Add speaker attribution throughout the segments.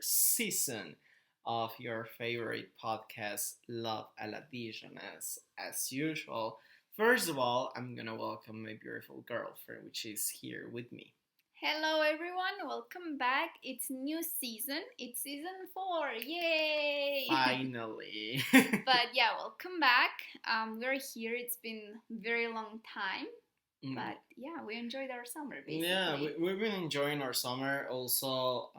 Speaker 1: season of your favorite podcast, Love a la Dijonnaise. As usual, first of all, I'm gonna welcome my beautiful girlfriend, which is here with me.
Speaker 2: Hello everyone, welcome back. It's new season. It's season 4. Yay!
Speaker 1: Finally.
Speaker 2: But yeah, welcome back. We're here. It's been a very long time. But yeah, we enjoyed our summer basically.
Speaker 1: Yeah, we've been enjoying our summer. Also,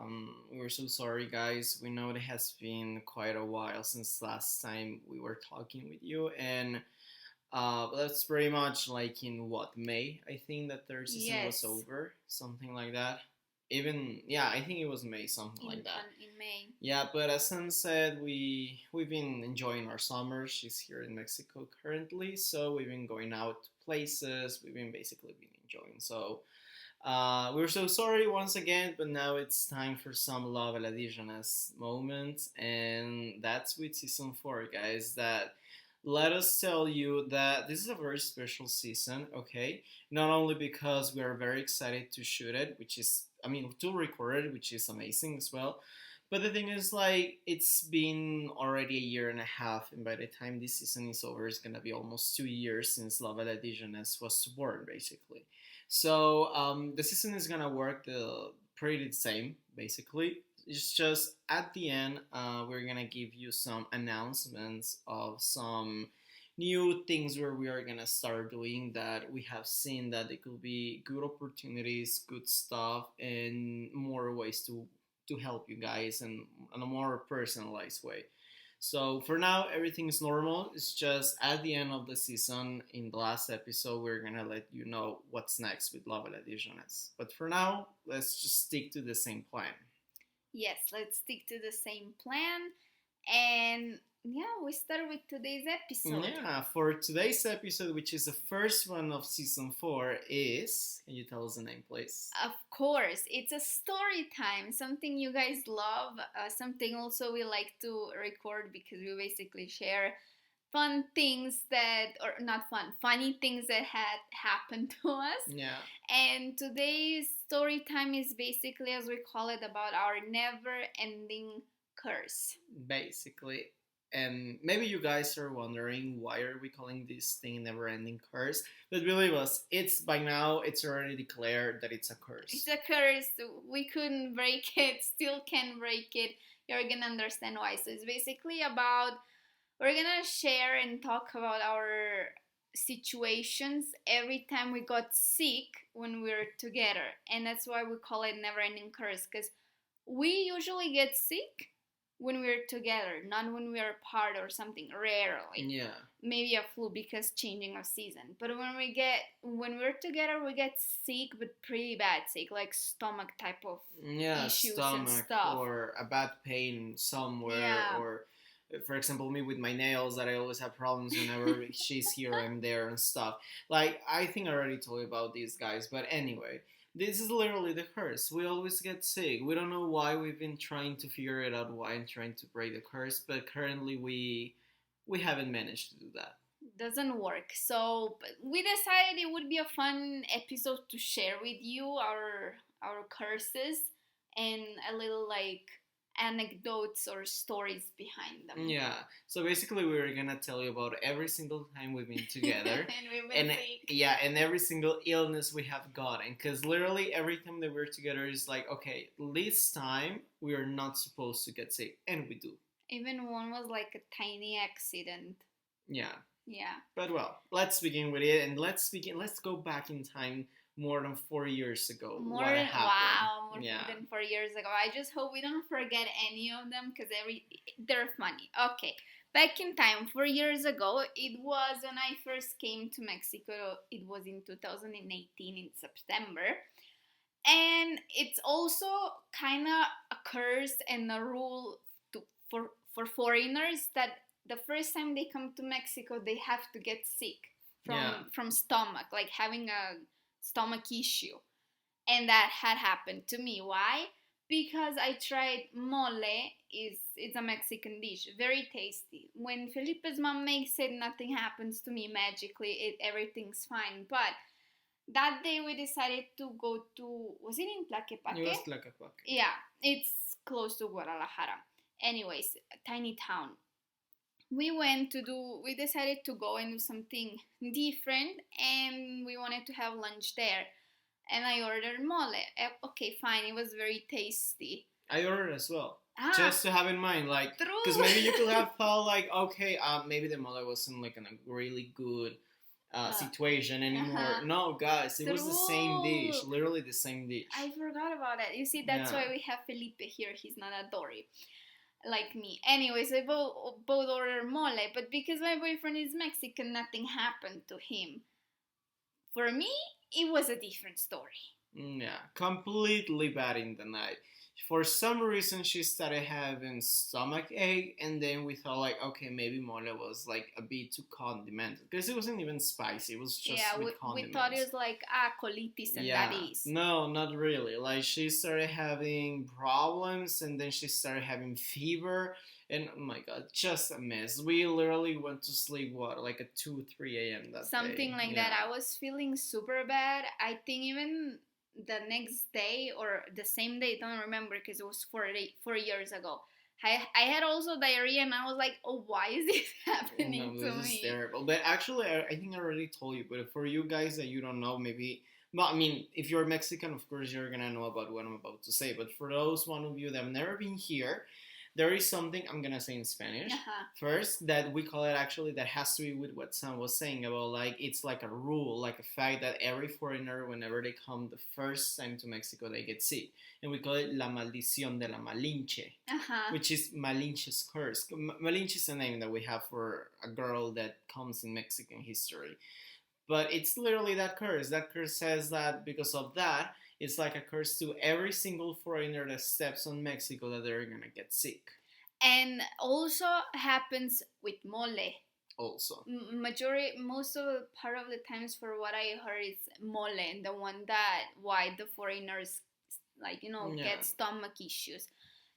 Speaker 1: we're so sorry, guys. We know it has been quite a while since last time we were talking with you, and that's pretty much like in what, May? I think that third season was
Speaker 2: Yes.
Speaker 1: over, something like that. Even yeah, I think it was May, something like that.
Speaker 2: In May.
Speaker 1: Yeah, but as Sam said, we've been enjoying our summer. She's here in Mexico currently, so we've been going out to places. We've been basically been enjoying. So we're so sorry once again, but now it's time for some Love a la Dijonnaise moments, and that's with season 4, guys. That let us tell you that this is a very special season, okay? Not only because we are very excited to shoot it, which is, I mean, to record it, which is amazing as well. But the thing is, like, it's been already a year and a half, and by the time this season is over, it's gonna be almost 2 years since Love La Dijonnaise was born, basically. So the season is gonna work the pretty the same, basically. It's just at the end, we're gonna give you some announcements of some new things where we are gonna start doing that we have seen that it could be good opportunities, good stuff, and more ways to help you guys in a more personalized way. So for now, everything is normal. It's just at the end of the season, in the last episode, we're gonna let you know what's next with Love La Dijonnaise. But for now, let's just stick to the same plan.
Speaker 2: Yes, let's stick to the same plan. And yeah, we start with today's episode.
Speaker 1: Yeah, for today's episode, which is the first one of season 4, is. Can you tell us the name, please?
Speaker 2: Of course, it's a story time, something you guys love, something also we like to record because we basically share fun things that, or not fun, funny things that had happened to us.
Speaker 1: Yeah.
Speaker 2: And today's story time is basically, as we call it, about our never ending curse.
Speaker 1: Basically. And maybe you guys are wondering why are we calling this thing never ending curse? But believe us, it's by now it's already declared that it's a curse.
Speaker 2: It's a curse. We couldn't break it, still can't break it. You're gonna understand why. So it's basically about, we're gonna share and talk about our situations every time we got sick when we were together. And that's why we call it never ending curse, because we usually get sick when we're together, not when we're apart or something, rarely.
Speaker 1: Yeah.
Speaker 2: Maybe a flu because changing of season. But when we're together, we get sick, but pretty bad sick, like stomach type of issues
Speaker 1: stomach
Speaker 2: and stuff.
Speaker 1: or a bad pain somewhere,
Speaker 2: Yeah.
Speaker 1: or for example me with my nails that I always have problems whenever she's here and there and stuff. Like, I think I already told you about these guys, but anyway, this is literally the curse. We always get sick. We don't know why. We've been trying to figure it out why and trying to break the curse, but currently we haven't managed to do that.
Speaker 2: Doesn't work. So but we decided it would be a fun episode to share with you our curses and a little like anecdotes or stories behind them.
Speaker 1: Yeah. So basically, we're gonna tell you about every single time we've been together.
Speaker 2: And we've been
Speaker 1: and
Speaker 2: sick.
Speaker 1: yeah, and every single illness we have gotten, because literally every time that we're together is like, okay, this time we are not supposed to get sick, and we do.
Speaker 2: Even one was like a tiny accident.
Speaker 1: Yeah.
Speaker 2: Yeah.
Speaker 1: But well, let's begin with it, and let's go back in time more than 4 years ago.
Speaker 2: More
Speaker 1: What happened?
Speaker 2: more
Speaker 1: Yeah.
Speaker 2: than 4 years ago. I just hope we don't forget any of them because they're funny. Okay, back in time, 4 years ago, it was when I first came to Mexico. It was in 2018 in September, and it's also kind of a curse and a rule for foreigners that the first time they come to Mexico, they have to get sick from stomach, like having a stomach issue. And that had happened to me. Why? Because I tried mole. It's a Mexican dish, very tasty. When Felipe's mom makes it, nothing happens to me magically. Everything's fine. But that day we decided to go to, was it in Tlaquepaque?
Speaker 1: It was Tlaquepaque.
Speaker 2: Yeah, it's close to Guadalajara. Anyways, a tiny town. We decided to go and do something different, and we wanted to have lunch there. And I ordered mole. Okay, fine, it was very tasty.
Speaker 1: I ordered as well.
Speaker 2: Ah,
Speaker 1: Just to have in mind, like, because
Speaker 2: true.
Speaker 1: maybe you could have thought, like, okay, maybe the mother wasn't like in a really good situation anymore. No, guys, it was the same dish,
Speaker 2: True.
Speaker 1: literally the same dish.
Speaker 2: I forgot about that. You see, that's
Speaker 1: Yeah.
Speaker 2: why we have Felipe here. He's not a Dory like me. Anyways, we both ordered mole, but because my boyfriend is Mexican, nothing happened to him. For me, it was a different story.
Speaker 1: Yeah, completely bad in the night. For some reason, she started having stomach ache, and then we thought like, okay, maybe mole was like a bit too condimented because it wasn't even spicy. It was just
Speaker 2: Yeah,
Speaker 1: with
Speaker 2: we
Speaker 1: condiments.
Speaker 2: thought it was like colitis, and
Speaker 1: Yeah,
Speaker 2: that is.
Speaker 1: no, not really. Like she started having problems, and then she started having fever, and oh my god, just a mess. We literally went to sleep like at 2, 3 a.m. that
Speaker 2: Something
Speaker 1: day.
Speaker 2: like
Speaker 1: Yeah.
Speaker 2: that. I was feeling super bad. I think even the next day or the same day, don't remember because it was 4 years ago. I had also diarrhea, and I was like, oh, why is this happening
Speaker 1: No,
Speaker 2: to
Speaker 1: this is
Speaker 2: me?
Speaker 1: terrible. But actually, I think I already told you. But for you guys that you don't know, maybe. Well, I mean, if you're Mexican, of course you're gonna know about what I'm about to say. But for those one of you that have never been here, there is something I'm gonna say in Spanish. First, that we call it actually that has to be with what Sam was saying about like it's like a rule, like a fact that every foreigner, whenever they come the first time to Mexico, they get sick, and we call it la maldición de la Malinche, which is Malinche's curse. Malinche is a name that we have for a girl that comes in Mexican history, but it's literally that curse. That curse says that because of that, it's like a curse to every single foreigner that steps on Mexico that they're gonna get sick.
Speaker 2: And also happens with mole.
Speaker 1: Also,
Speaker 2: Most of the part of the times, for what I heard, it's mole, the one that why the foreigners get stomach issues.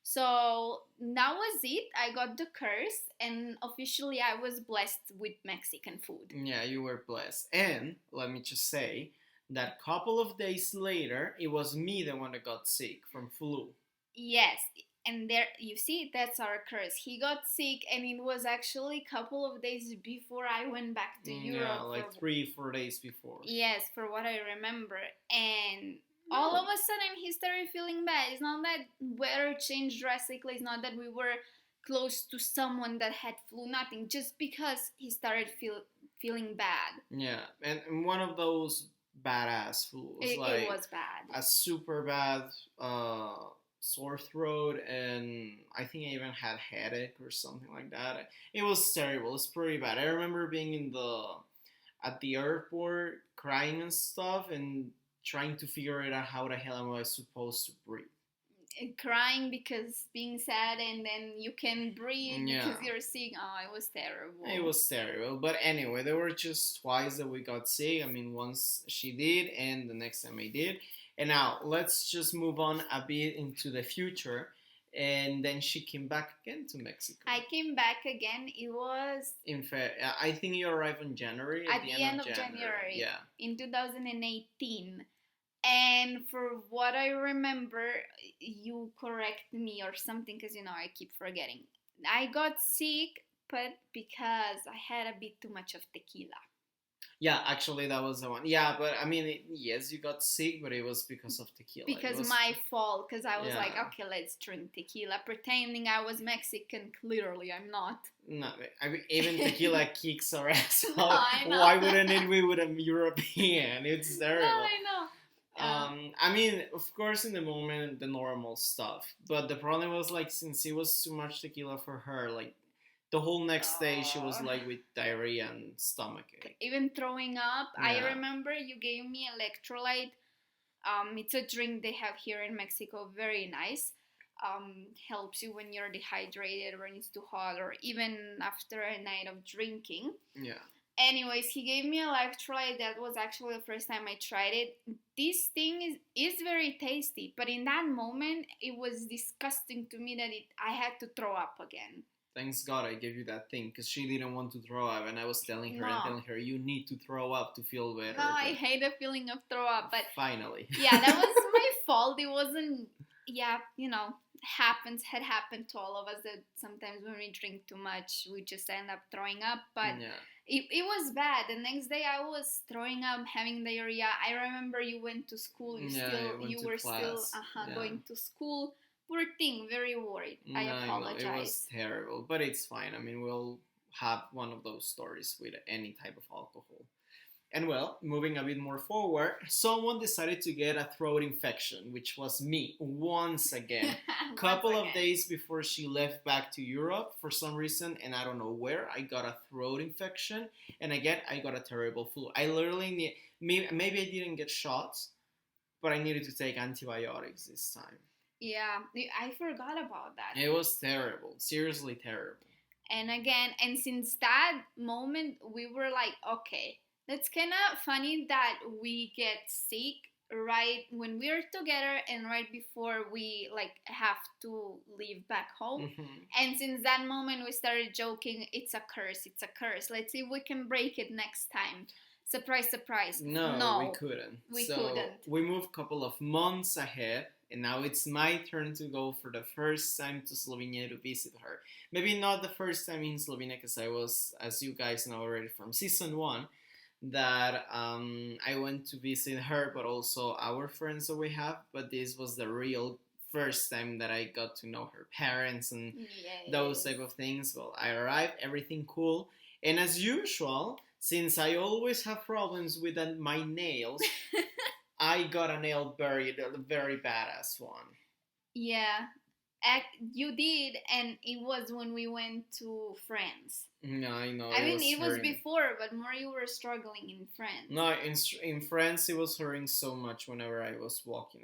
Speaker 2: So that was it. I got the curse, and officially I was blessed with Mexican food.
Speaker 1: Yeah, you were blessed. And let me just say that a couple of days later, it was me the one that got sick from flu.
Speaker 2: Yes, and there you see, that's our curse. He got sick, and it was actually a couple of days before I went back to Europe.
Speaker 1: Yeah, like 3-4 days before.
Speaker 2: Yes, for what I remember. And all of a sudden he started feeling bad. It's not that weather changed drastically. It's not that we were close to someone that had flu. Nothing. Just because he started feeling bad.
Speaker 1: Yeah, and one of those badass flus.
Speaker 2: It was bad.
Speaker 1: A super bad sore throat, and I think I even had headache or something like that. It was terrible. It's pretty bad. I remember being at the airport crying and stuff, and trying to figure it out how the hell am I supposed to breathe.
Speaker 2: Crying because being sad, and then you can breathe because you're sick. Oh, it was terrible.
Speaker 1: It was terrible. But anyway, there were just twice that we got sick. I mean, once she did, and the next time I did. And now let's just move on a bit into the future. And then she came back again to Mexico.
Speaker 2: I came back again. It was
Speaker 1: in fact, I think you arrived in January.
Speaker 2: At the end of January.
Speaker 1: Yeah.
Speaker 2: In 2018. And for what I remember, you correct me or something, because I keep forgetting. I got sick, but because I had a bit too much of tequila.
Speaker 1: Yeah, actually, that was the one. Yeah, but I mean, yes, you got sick, but it was because of tequila.
Speaker 2: Because my fault, because I was like, okay, let's drink tequila, pretending I was Mexican. Clearly, I'm not.
Speaker 1: No, I mean, even tequila kicks our ass out.
Speaker 2: No, I know.
Speaker 1: Why wouldn't it be with a European? It's terrible.
Speaker 2: No, I know.
Speaker 1: I mean, of course, in the moment, the normal stuff. But the problem was, like, since it was too much tequila for her, like, the whole next day she was, like, with diarrhea and stomach ache.
Speaker 2: Even throwing up. Yeah. I remember you gave me electrolyte. It's a drink they have here in Mexico. Very nice. Helps you when you're dehydrated, when it's too hot, or even after a night of drinking.
Speaker 1: Yeah.
Speaker 2: Anyways, he gave me a electrolyte. That was actually the first time I tried it. This thing is very tasty, but in that moment, it was disgusting to me that I had to throw up again.
Speaker 1: Thanks God I gave you that thing, because she didn't want to throw up, and I was telling her, you need to throw up to feel better.
Speaker 2: No, I hate the feeling of throw up, but
Speaker 1: finally.
Speaker 2: Yeah, that was my fault. It wasn't, had happened to all of us, that sometimes when we drink too much we just end up throwing up. But
Speaker 1: Yeah.
Speaker 2: it was bad. The next day I was throwing up, having diarrhea. I remember you went to school. You were still
Speaker 1: Yeah.
Speaker 2: going to school. Poor thing, very worried. I
Speaker 1: No,
Speaker 2: apologize.
Speaker 1: it was terrible, but it's fine. I mean, we'll have one of those stories with any type of alcohol. And well, moving a bit more forward, someone decided to get a throat infection, which was me once again. Couple of days before she left back to Europe for some reason, and I don't know where, I got a throat infection, and again I got a terrible flu. I literally need, maybe I didn't get shots, but I needed to take antibiotics this time.
Speaker 2: Yeah, I forgot about that.
Speaker 1: It was terrible, seriously terrible.
Speaker 2: And again, and since that moment, we were like, okay, that's kind of funny that we get sick right when we're together and right before we like have to leave back home. And since that moment we started joking, it's a curse, let's see if we can break it next time. Surprise, surprise.
Speaker 1: No, we couldn't.
Speaker 2: We couldn't.
Speaker 1: We moved a couple of months ahead, and now it's my turn to go for the first time to Slovenia to visit her. Maybe not the first time in Slovenia, because I was, as you guys know already from season 1, that I went to visit her, but also our friends that we have. But this was the real first time that I got to know her parents and those type of things. Well, I arrived, everything cool, and as usual, since I always have problems with my nails, I got a nail buried, a very badass one.
Speaker 2: Yeah, you did, and it was when we went to France.
Speaker 1: No, I know.
Speaker 2: I mean, it was before, but more you were struggling in France.
Speaker 1: No, in France it was hurting so much whenever I was walking,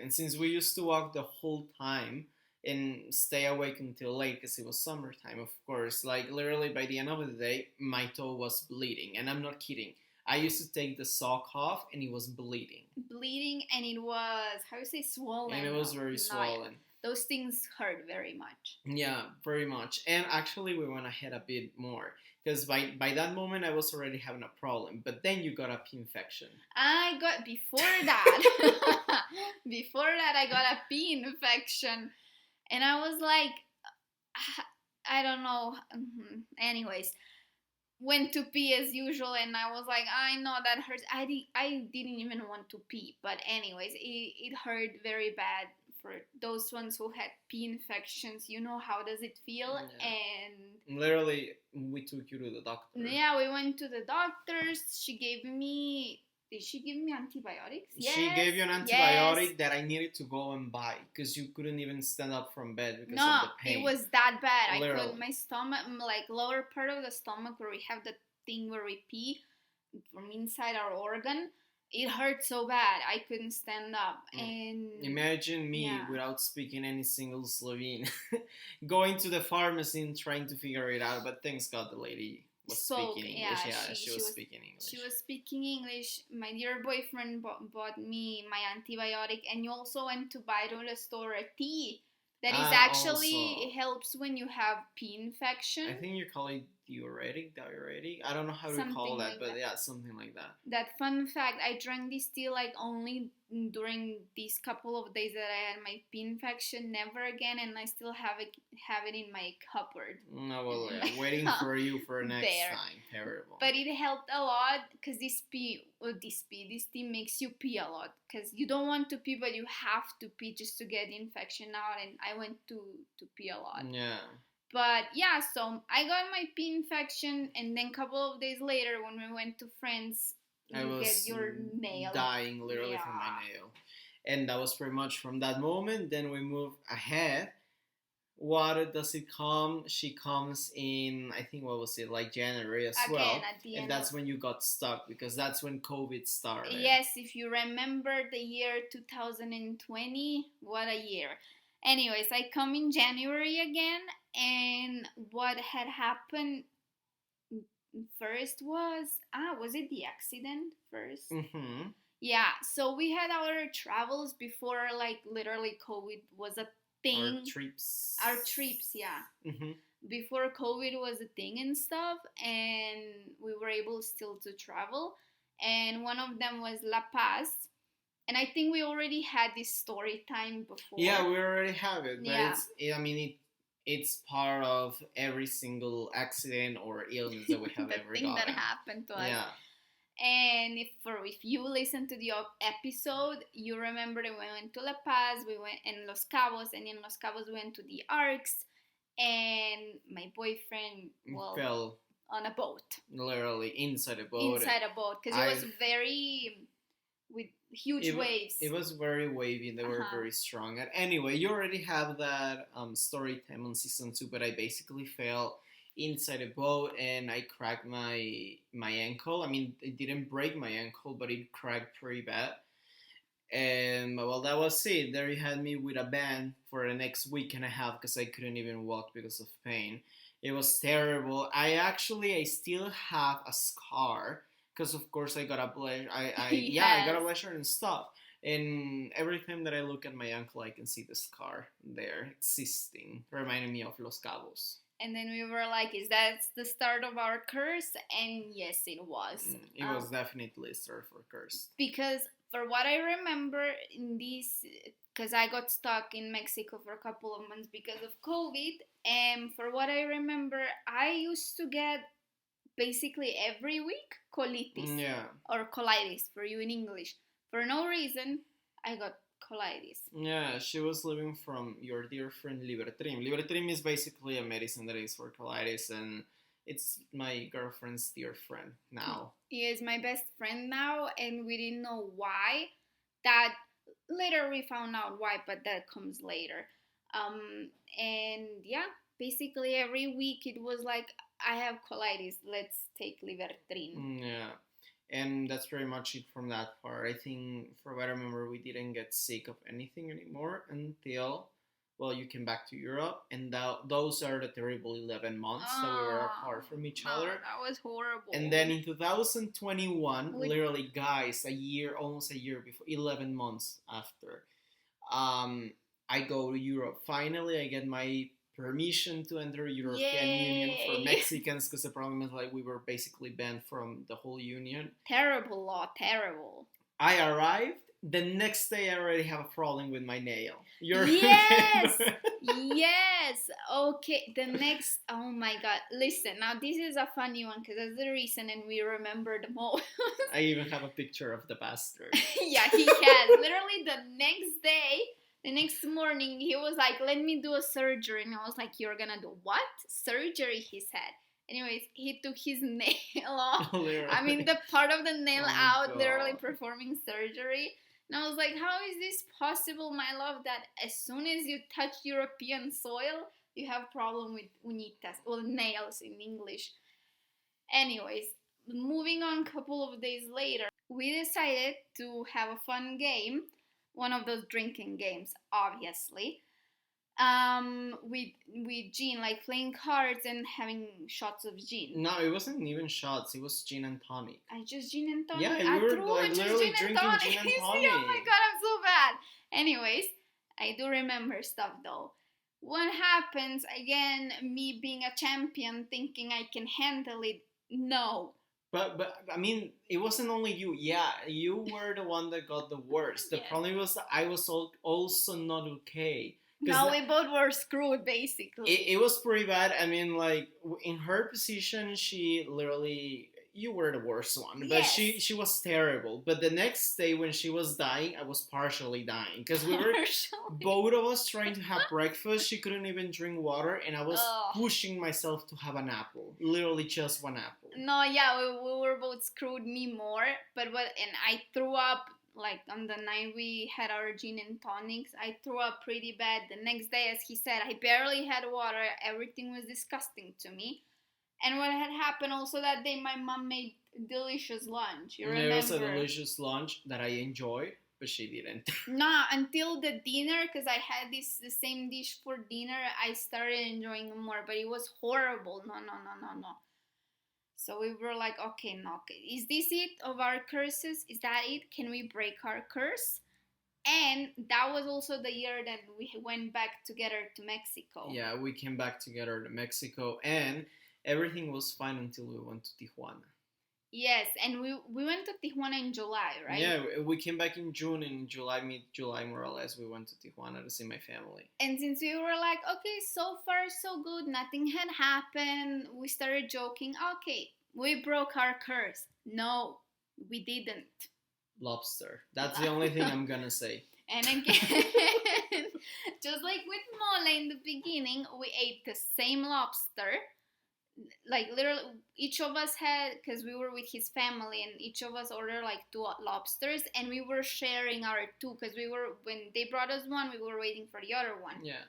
Speaker 1: and since we used to walk the whole time and stay awake until late because it was summertime, of course, like literally by the end of the day, my toe was bleeding, and I'm not kidding. I used to take the sock off, and it was bleeding. And
Speaker 2: it was, how you say, swollen.
Speaker 1: And it was very swollen.
Speaker 2: Those things hurt very much.
Speaker 1: Yeah, very much. And actually, we went ahead a bit more. Because by that moment, I was already having a problem. But then you got a pee infection.
Speaker 2: Before that, I got a pee infection. And I was like, I don't know. Anyways, went to pee as usual, and I was like, I know that hurts. I didn't even want to pee, but anyways, it hurt very bad. For those ones who had pee infections, you know how does it feel.
Speaker 1: Yeah.
Speaker 2: And
Speaker 1: literally, we took you to the doctor.
Speaker 2: Yeah, we went to the doctors. Did she give me antibiotics?
Speaker 1: Yes. She gave you an antibiotic that I needed to go and buy because you couldn't even stand up from bed because of the pain.
Speaker 2: It was that bad.
Speaker 1: Literally.
Speaker 2: I could, my stomach, like lower part of the stomach where we have the thing where we pee from inside our organ, it hurt so bad I couldn't stand up. And
Speaker 1: imagine me without speaking any single Slovene going to the pharmacy and trying to figure it out, but thanks God the lady was speaking English. Yeah, she was speaking English.
Speaker 2: She was speaking English. My dear boyfriend bought me my antibiotic, and you also went to buy to the store a tea that is actually helps when you have pee infection.
Speaker 1: I think you call it diuretic. I don't know how to call that, but yeah, something like that.
Speaker 2: That fun fact, I drank this tea like only during these couple of days that I had my pee infection, never again, and I still have it in my cupboard.
Speaker 1: No, well, yeah, waiting for you for next time. Terrible.
Speaker 2: But it helped a lot because this tea makes you pee a lot because you don't want to pee, but you have to pee just to get the infection out, and I went to pee a lot.
Speaker 1: Yeah.
Speaker 2: But yeah, so I got my pee infection, and then a couple of days later when we went to France, you get your nail.
Speaker 1: Dying literally from my nail. And that was pretty much from that moment. Then we move ahead. What does it come? She comes in, I think, what was it, like January as well.
Speaker 2: At the end.
Speaker 1: And that's when you got stuck because that's when COVID started.
Speaker 2: Yes, if you remember the year 2020, what a year. Anyways, I come in January again, and what had happened first was it the accident first?
Speaker 1: Mm-hmm.
Speaker 2: Yeah, so we had our travels before, like, literally COVID was a thing. Our trips, yeah.
Speaker 1: Mm-hmm.
Speaker 2: Before COVID was a thing and stuff, and we were able still to travel, and one of them was La Paz. And I think we already had this story time before.
Speaker 1: Yeah, we already have it, but
Speaker 2: Yeah.
Speaker 1: it's part of every single accident or illness that we have
Speaker 2: The
Speaker 1: ever
Speaker 2: thing
Speaker 1: gotten.
Speaker 2: that happened to us.
Speaker 1: Yeah.
Speaker 2: And if you listen to the episode, you remember that we went to La Paz, we went in Los Cabos, and in Los Cabos we went to the Arcs, and my boyfriend
Speaker 1: fell
Speaker 2: on a boat.
Speaker 1: Literally inside a boat.
Speaker 2: Inside a boat, because it was very with huge waves.
Speaker 1: It was very wavy and they were very strong. And anyway, you already have that story time on season 2, but I basically fell inside a boat and I cracked my ankle. I mean, it didn't break my ankle, but it cracked pretty bad. And well, that was it. There you had me with a band for the next week and a half because I couldn't even walk because of pain. It was terrible. I still have a scar because of course I got a bleisure. I got a bleisure and stuff. And every time that I look at my ankle, I can see the scar there existing, reminding me of Los Cabos.
Speaker 2: And then we were like, is that the start of our curse? And yes, it was.
Speaker 1: It was definitely a start for curse.
Speaker 2: Because for what I remember in this, because I got stuck in Mexico for a couple of months because of COVID, and for what I remember, I used to get basically every week colitis.
Speaker 1: Yeah.
Speaker 2: Or colitis for you in English. For no reason, I got colitis.
Speaker 1: Yeah, she was living from your dear friend Libertrim. Libertrim is basically a medicine that is for colitis, and it's my girlfriend's dear friend now.
Speaker 2: He is my best friend now, and we didn't know why. That later we found out why, but that comes later. And yeah, basically every week it was like, I have colitis, let's take Libertrin.
Speaker 1: Yeah. And that's pretty much it from that part. I think, for what I remember, we didn't get sick of anything anymore until, well, you came back to Europe. And those are the terrible 11 months that we were apart from each other.
Speaker 2: That was horrible.
Speaker 1: And then in 2021, literally, guys, almost a year before, 11 months after, I go to Europe. Finally, I get my permission to enter European Union for Mexicans, because the problem is like we were basically banned from the whole union.
Speaker 2: Terrible law, terrible.
Speaker 1: I arrived. The next day, I already have a problem with my nail.
Speaker 2: Yes, yes. Okay, the next. Oh my God! Listen, now this is a funny one because that's the reason, and we remember the most.
Speaker 1: I even have a picture of the bastard.
Speaker 2: Yeah, he has. Literally, the next day. The next morning, he was like, let me do a surgery. And I was like, you're gonna do what? Surgery, he said. Anyways, he took his nail off. I mean, the part of the nail out, God. Literally performing surgery. And I was like, how is this possible, my love, that as soon as you touch European soil, you have problem with uñitas, well, nails in English. Anyways, moving on a couple of days later, we decided to have a fun game. One of those drinking games, obviously. With gin, like playing cards and having shots of gin.
Speaker 1: No, it wasn't even shots. It was gin and tonic.
Speaker 2: I just gin and tonic.
Speaker 1: Yeah, you were like literally drinking gin and tonic.
Speaker 2: Oh my God, I'm so bad. Anyways, I do remember stuff though. What happens again? Me being a champion, thinking I can handle it. No.
Speaker 1: But I mean, it wasn't only you. Yeah, you were the one that got the worst. The problem was that I was also not okay.
Speaker 2: No, we both were screwed, basically.
Speaker 1: It was pretty bad. I mean, like, in her position, she literally... You were the worst one. But yes. she was terrible. But the next day when she was dying, I was partially dying. Because we were both of us trying to have breakfast. She couldn't even drink water. And I was pushing myself to have an apple. Literally just one apple.
Speaker 2: No, yeah, we were both screwed, me more. And I threw up, like, on the night we had our gin and tonics. I threw up pretty bad. The next day, as he said, I barely had water. Everything was disgusting to me. And what had happened also that day, my mom made delicious lunch. You remember?
Speaker 1: It was a delicious lunch that I enjoyed, but she didn't.
Speaker 2: Nah, until the dinner, because I had the same dish for dinner, I started enjoying more, but it was horrible. No. So we were like, okay, is this it of our curses? Is that it? Can we break our curse? And that was also the year that we went back together to Mexico.
Speaker 1: Yeah, we came back together to Mexico, and everything was fine until we went to Tijuana.
Speaker 2: Yes, and we went to Tijuana in July, right?
Speaker 1: Yeah, we came back in June, and in July, mid July more or less, we went to Tijuana to see my family.
Speaker 2: And since we were like, okay, so far so good, nothing had happened, we started joking, okay, we broke our curse. No, we didn't.
Speaker 1: Lobster. That's the only thing I'm gonna say.
Speaker 2: And again, just like with Mole in the beginning, we ate the same lobster. Like literally, each of us had, because we were with his family, and each of us ordered like two lobsters, and we were sharing our two, because we were, when they brought us one, we were waiting for the other one.
Speaker 1: Yeah.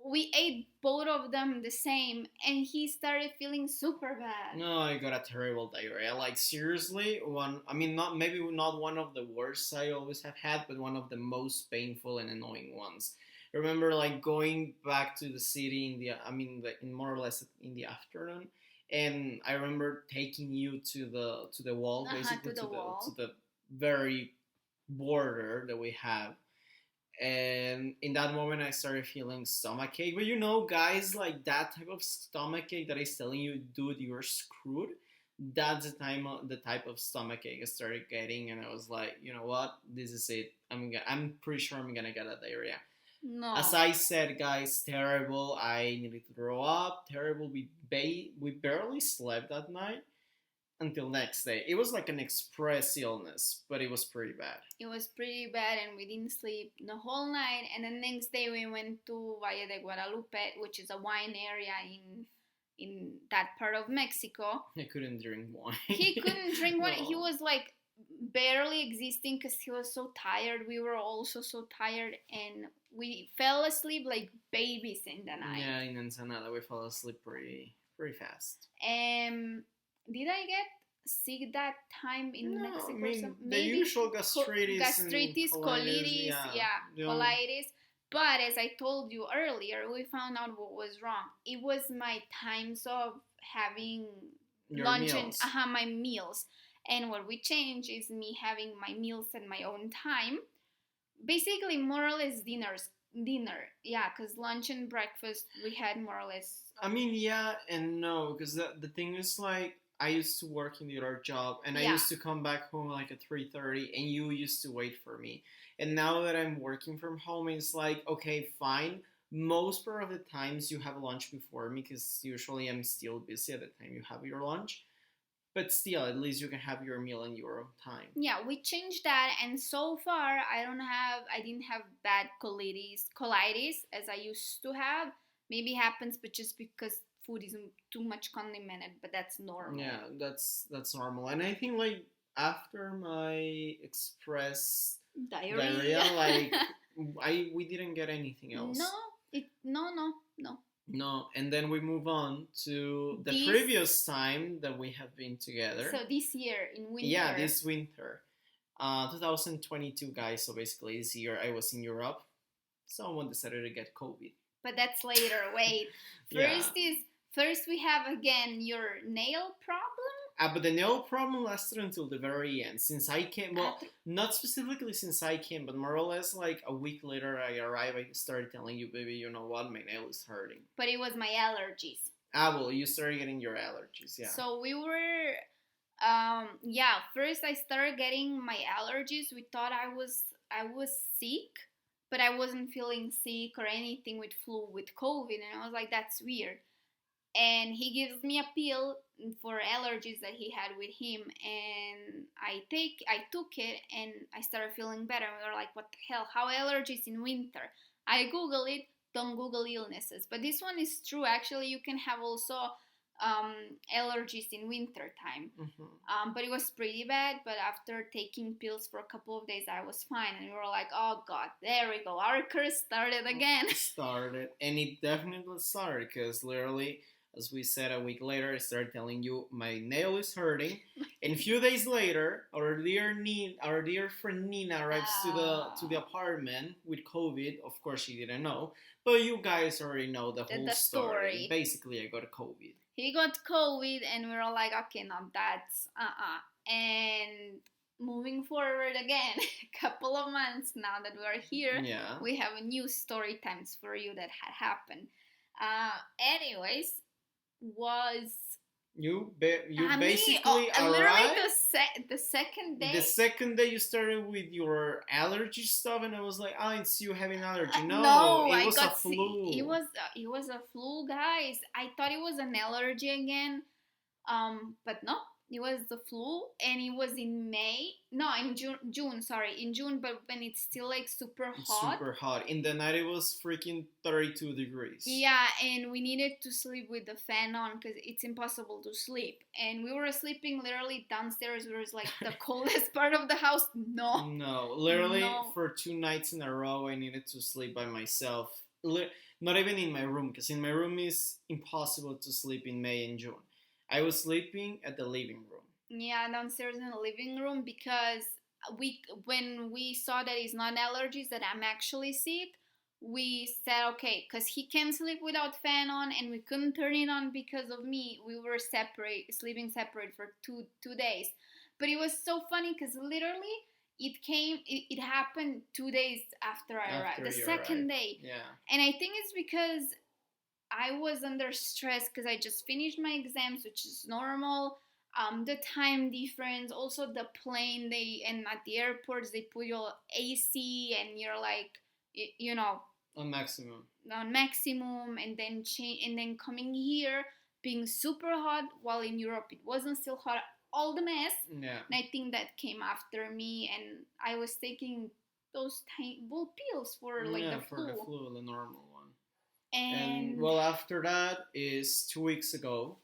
Speaker 2: We ate both of them the same, and he started feeling super bad.
Speaker 1: No, I got a terrible diarrhea. Like seriously, one. I mean, not maybe not one of the worst I always have had, but one of the most painful and annoying ones. I remember like going back to the city in the. I mean, in more or less in the afternoon, and I remember taking you to the wall, basically
Speaker 2: to the wall.
Speaker 1: to the very border that we have, and in that moment I started feeling stomach ache. But you know, guys, like that type of stomach ache that is telling you, dude, you're screwed. That's the type of stomach ache I started getting, and I was like, you know what, this is it. I'm pretty sure I'm gonna get a diarrhea.
Speaker 2: No.
Speaker 1: As I said, guys, terrible. I needed to throw up. Terrible. We barely slept that night until next day. It was like an express illness, but it was pretty bad.
Speaker 2: It was pretty bad, and we didn't sleep the whole night. And the next day we went to Valle de Guadalupe, which is a wine area in that part of Mexico.
Speaker 1: I couldn't drink wine.
Speaker 2: He couldn't drink wine.
Speaker 1: No.
Speaker 2: He was like barely existing because he was so tired. We were also so tired, and we fell asleep like babies in the night.
Speaker 1: Yeah, in Ensenada we fell asleep pretty fast.
Speaker 2: Did I get sick that time in Mexico?
Speaker 1: I mean,
Speaker 2: maybe
Speaker 1: the usual gastritis,
Speaker 2: colitis,
Speaker 1: yeah,
Speaker 2: colitis. But as I told you earlier, we found out what was wrong. It was my times of having
Speaker 1: Your
Speaker 2: lunch
Speaker 1: meals.
Speaker 2: and my meals. And what we changed is me having my meals at my own time. Basically, more or less dinner. Yeah, because lunch and breakfast we had more or less.
Speaker 1: I mean, yeah and no, because the thing is, like, I used to work in the other job, and I
Speaker 2: Yeah.
Speaker 1: used to come back home like at 3:30, and you used to wait for me. And now that I'm working from home, it's like, okay, fine. Most part of the times you have lunch before me, because usually I'm still busy at the time you have your lunch. But still, at least you can have your meal in your own time.
Speaker 2: Yeah, we changed that, and so far I didn't have bad colitis as I used to have. Maybe it happens, but just because food isn't too much condimented, but that's normal.
Speaker 1: Yeah, that's normal. And I think like after my express diarrhea, like we didn't get anything else.
Speaker 2: No.
Speaker 1: No, and then we move on to the
Speaker 2: This-
Speaker 1: previous time that we have been together.
Speaker 2: So this year in winter.
Speaker 1: Yeah, this winter. 2022, guys. So basically this year I was in Europe. Someone decided to get COVID.
Speaker 2: But that's later. Wait.
Speaker 1: Yeah.
Speaker 2: First we have again your nail problem.
Speaker 1: But the nail problem lasted until the very end. Since I came, well,
Speaker 2: After-
Speaker 1: not specifically since I came, but more or less like a week later I arrived, I started telling you, baby, you know what, my nail is hurting.
Speaker 2: But it was my allergies.
Speaker 1: Well, you started getting your allergies, yeah.
Speaker 2: So we were, first I started getting my allergies. We thought I was sick, but I wasn't feeling sick or anything with flu, with COVID, and I was like, that's weird. And he gives me a pill for allergies that he had with him, and I took it, and I started feeling better. We were like, what the hell? How allergies in winter? I Google it. Don't Google illnesses, but this one is true. Actually, you can have also allergies in winter time.
Speaker 1: Mm-hmm.
Speaker 2: But it was pretty bad. But after taking pills for a couple of days, I was fine, and we were like, oh god, there we go, our curse started again.
Speaker 1: And it definitely started, because literally, as we said, a week later, I started telling you my nail is hurting, and a few days later, our dear friend Nina arrives to the apartment with COVID. Of course, she didn't know, but you guys already know the whole story. Basically, I got COVID.
Speaker 2: He got COVID, and we were like, okay, no, that's And moving forward again, a couple of months now that we are here,
Speaker 1: yeah,
Speaker 2: we have a new story times for you that had happened. Anyways, was
Speaker 1: You
Speaker 2: Me, oh,
Speaker 1: basically
Speaker 2: literally
Speaker 1: arrived.
Speaker 2: the second
Speaker 1: The
Speaker 2: day.
Speaker 1: second day you started with your allergy stuff, and I was like, "Ah, it's you having allergy." No,
Speaker 2: No,
Speaker 1: it
Speaker 2: I
Speaker 1: was a
Speaker 2: got sick.
Speaker 1: flu.
Speaker 2: It was a flu, guys. I thought it was an allergy again. But no, it was the flu, and it was in May. No, in June. June, sorry, in June. But when it's still like super
Speaker 1: It's
Speaker 2: hot.
Speaker 1: super hot. In the night, it was freaking 32 degrees.
Speaker 2: Yeah, and we needed to sleep with the fan on because it's impossible to sleep. And we were sleeping literally downstairs, where it's like the coldest part of the house. No,
Speaker 1: No, literally
Speaker 2: no.
Speaker 1: for 2 nights in a row, I needed to sleep by myself. Not even in my room, because in my room is impossible to sleep in May and June. I was sleeping at the living room.
Speaker 2: Yeah, downstairs in the living room because we when we saw that it's not allergies that I'm actually sick, we said okay, because he can sleep without fan on and we couldn't turn it on because of me. We were separate, sleeping separate for two days, but it was so funny because literally it happened 2 days after I arrived,
Speaker 1: After
Speaker 2: the
Speaker 1: you
Speaker 2: second
Speaker 1: arrived.
Speaker 2: day,
Speaker 1: Yeah.
Speaker 2: and I think it's because I was under stress because I just finished my exams, which is normal. The time difference, also the plane, they and at the airports they put your AC and you're like, you know,
Speaker 1: On maximum.
Speaker 2: on maximum, and then change, and then coming here being super hot, while in Europe it wasn't still hot. All the mess,
Speaker 1: Yeah.
Speaker 2: and I think that came after me, and I was taking those tiny bull pills for like
Speaker 1: Yeah,
Speaker 2: the
Speaker 1: for the
Speaker 2: flu,
Speaker 1: flu, the normal one. And
Speaker 2: and
Speaker 1: well, after that is 2 weeks ago.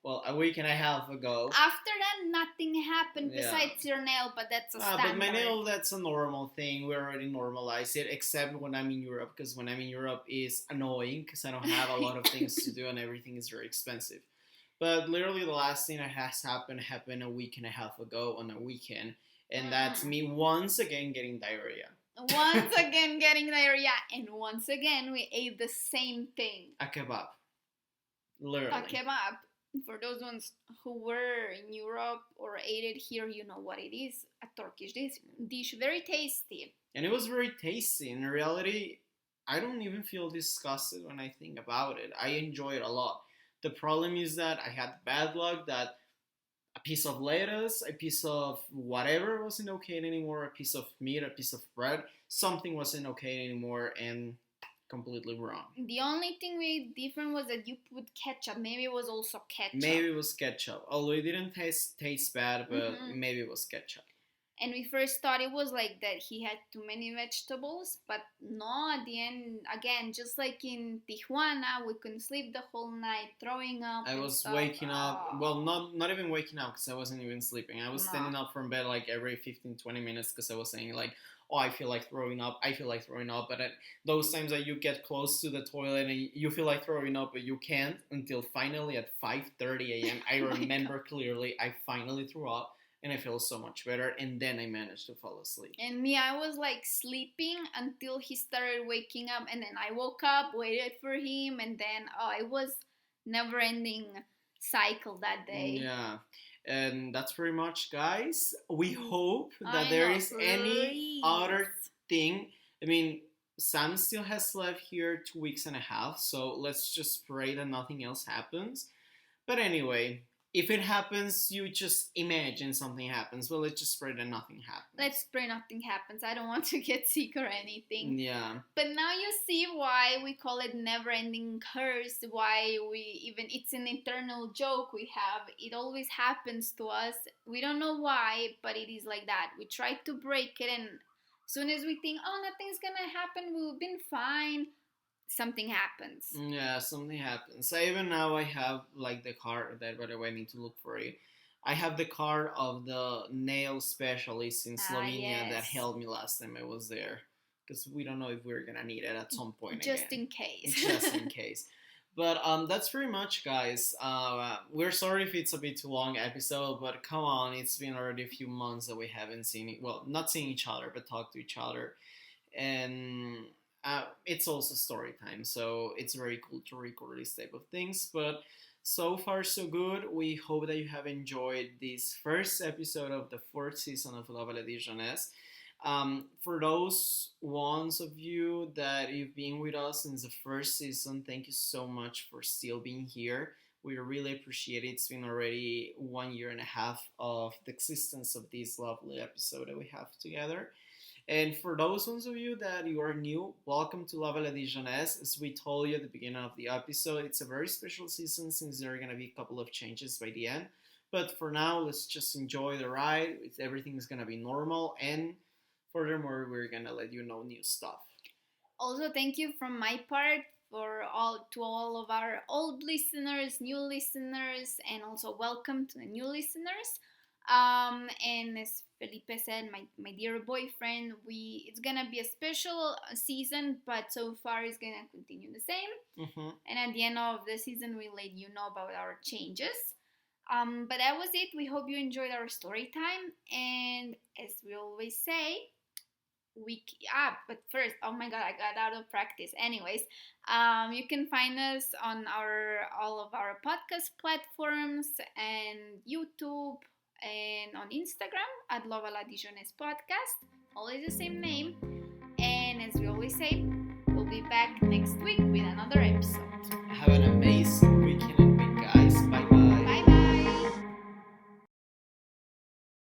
Speaker 1: Well, a week and a half ago.
Speaker 2: after that, nothing happened
Speaker 1: Yeah.
Speaker 2: besides your nail, but that's a
Speaker 1: But my
Speaker 2: standard.
Speaker 1: nail, that's a normal thing. We already normalized it, except when I'm in Europe, because when I'm in Europe is annoying because I don't have a lot of things to do and everything is very expensive. But literally, the last thing that has happened a week and a half ago on a weekend, and that's me once again getting diarrhea.
Speaker 2: Once again getting diarrhea, and once again we ate the same thing.
Speaker 1: A kebab. Literally.
Speaker 2: A kebab. For those ones who were in Europe or ate it here, you know what it is. A Turkish dish, very tasty.
Speaker 1: And it was very tasty. In reality, I don't even feel disgusted when I think about it. I enjoy it a lot. The problem is that I had bad luck that a piece of lettuce, a piece of whatever wasn't okay anymore, a piece of meat, a piece of bread, something wasn't okay anymore, and completely wrong.
Speaker 2: The only thing we different was that you put ketchup. Maybe it was also ketchup.
Speaker 1: Maybe it was ketchup. Although it didn't taste bad, but maybe it was ketchup.
Speaker 2: And we first thought it was like that he had too many vegetables, but no, at the end, again, just like in Tijuana, we couldn't sleep the whole night, throwing up.
Speaker 1: I was waking up, well, not even waking up because I wasn't even sleeping. I was standing up from bed like every 15-20 minutes because I was saying like, oh, I feel like throwing up, I feel like throwing up. But at those times that you get close to the toilet and you feel like throwing up, but you can't until finally at 5:30 a.m. I remember clearly I finally threw up. And I feel so much better, and then I managed to fall asleep.
Speaker 2: And me, I was like sleeping until he started waking up, and then I woke up, waited for him, and then it was never-ending cycle that day.
Speaker 1: Yeah, and that's pretty much, guys. We hope that there is any other thing. I mean, Sam still has left here 2 weeks and a half, so let's just pray that nothing else happens. But anyway, if it happens, you just imagine something happens. Well, let's just pray that nothing happens.
Speaker 2: Let's pray nothing happens. I don't want to get sick or anything.
Speaker 1: Yeah.
Speaker 2: But now you see why we call it never-ending curse. Why it's an eternal joke we have. It always happens to us. We don't know why, but it is like that. We try to break it, and as soon as we think, oh, nothing's gonna happen, we've been fine, something happens.
Speaker 1: Yeah, something happens. Even now I have like the card that, by the way, I need to look for it. I have the card of the nail specialist in Slovenia that helped me last time I was there. Because we don't know if we're gonna need it at some point
Speaker 2: Just
Speaker 1: again.
Speaker 2: in case.
Speaker 1: Just in case. But that's pretty much, guys. We're sorry if it's a bit too long episode, but come on, it's been already a few months that we haven't seen it. Well, not seen each other, but talked to each other. And it's also story time, so it's very cool to record this type of things. But so far so good. We hope that you have enjoyed this first episode of the 4th season of Lovealadijonnaise. For those ones of you that you've been with us since the first season, thank you so much for still being here. We really appreciate it. It's been already 1 year and a half of the existence of this lovely episode that we have together. And for those ones of you that you are new, welcome to lovealadijonnaise. As we told you at the beginning of the episode, it's a very special season since there are going to be a couple of changes by the end. But for now, let's just enjoy the ride. Everything's going to be normal. And furthermore, we're going to let you know new stuff.
Speaker 2: Also, thank you from my part for all of our old listeners, new listeners, and also welcome to the new listeners. And as Felipe said, my dear boyfriend, it's gonna be a special season, but so far it's gonna continue the same.
Speaker 1: Mm-hmm.
Speaker 2: And at the end of the season, we'll let you know about our changes. But that was it. We hope you enjoyed our story time, and as we always say, but first, oh my god, I got out of practice. Anyways, you can find us on all of our podcast platforms and YouTube and on Instagram at lovealadijonnaise podcast, always the same name. And as we always say, we'll be back next week with another episode.